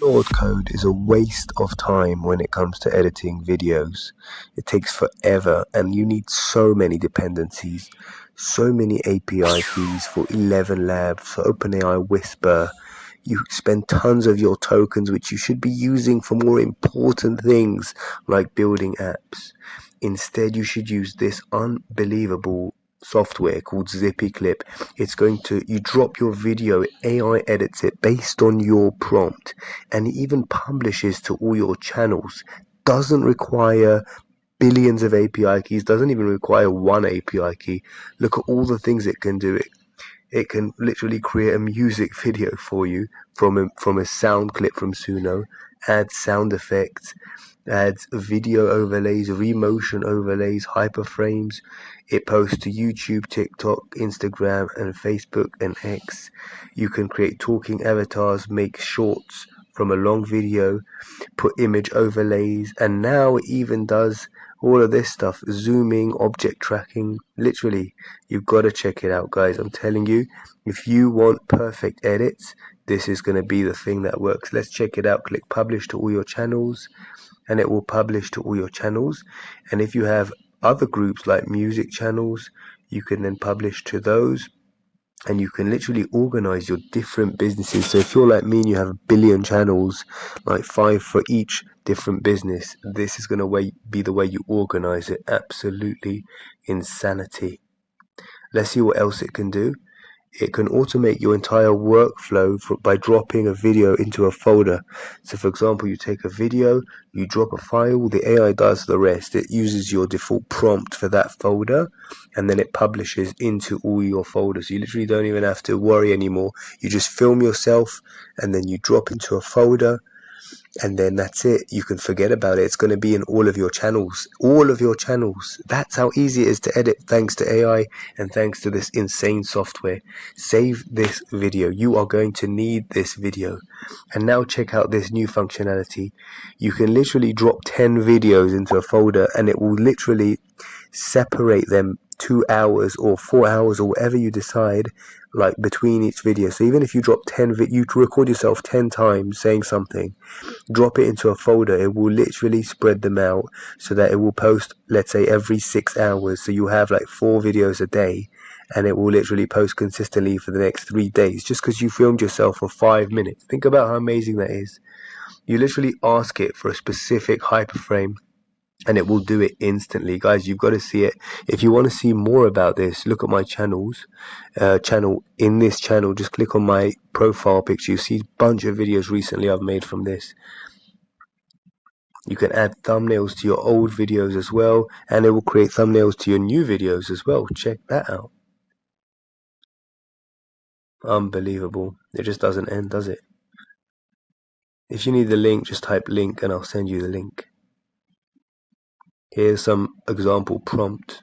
Lord code is a waste of time when it comes to editing videos. It takes forever and you need so many dependencies, so many API keys for 11 labs, for OpenAI Whisper. You spend tons of your tokens which you should be using for more important things like building apps. Instead, you should use this unbelievable software called Zippy Clip. You drop your video, AI edits it based on your prompt, and it even publishes to all your channels. Doesn't require billions of API keys, doesn't even require one API key. Look at all the things it can do. It can literally create a music video for you from a sound clip from Suno, add sound effects, adds video overlays, remotion overlays, hyperframes. It posts to YouTube, TikTok, Instagram, and Facebook and X. You can create talking avatars, make shorts from a long video, put image overlays, and now it even does all of this stuff, zooming, object tracking. Literally, you've got to check it out, guys. I'm telling you, if you want perfect edits, this is going to be the thing that works. Let's check it out. Click publish to all your channels, and it will publish to all your channels. And if you have other groups like music channels, you can then publish to those, and you can literally organize your different businesses. So if you're like me and you have a billion channels, like 5 for each different business, this is going to be the way you organize it. Absolutely insanity. Let's see what else it can do. It can automate your entire workflow by dropping a video into a folder. So for example, you take a video, you drop a file, the AI does the rest. It uses your default prompt for that folder, and then it publishes into all your folders. You literally don't even have to worry anymore. You just film yourself and then you drop into a folder, and then that's it. You can forget about it. It's going to be in all of your channels. All of your channels. That's how easy it is to edit, thanks to AI and thanks to this insane software. Save this video. You are going to need this video. And now check out this new functionality. You can literally drop 10 videos into a folder, and it will literally separate them 2 hours or 4 hours or whatever you decide, like between each video. So even if you drop 10 you record yourself 10 times saying something, drop it into a folder, it will literally spread them out so that it will post, let's say, every 6 hours. So you have like 4 videos a day, and it will literally post consistently for the next 3 days just because you filmed yourself for 5 minutes. Think about how amazing that is. You literally ask it for a specific hyperframe, and it will do it instantly. Guys, you've got to see it. If you want to see more about this, look at my channel. In this channel, just click on my profile picture. You see a bunch of videos recently I've made from this. You can add thumbnails to your old videos as well, and it will create thumbnails to your new videos as well. Check that out. Unbelievable. It just doesn't end, does it? If you need the link, just type link and I'll send you the link. Here's some example prompt.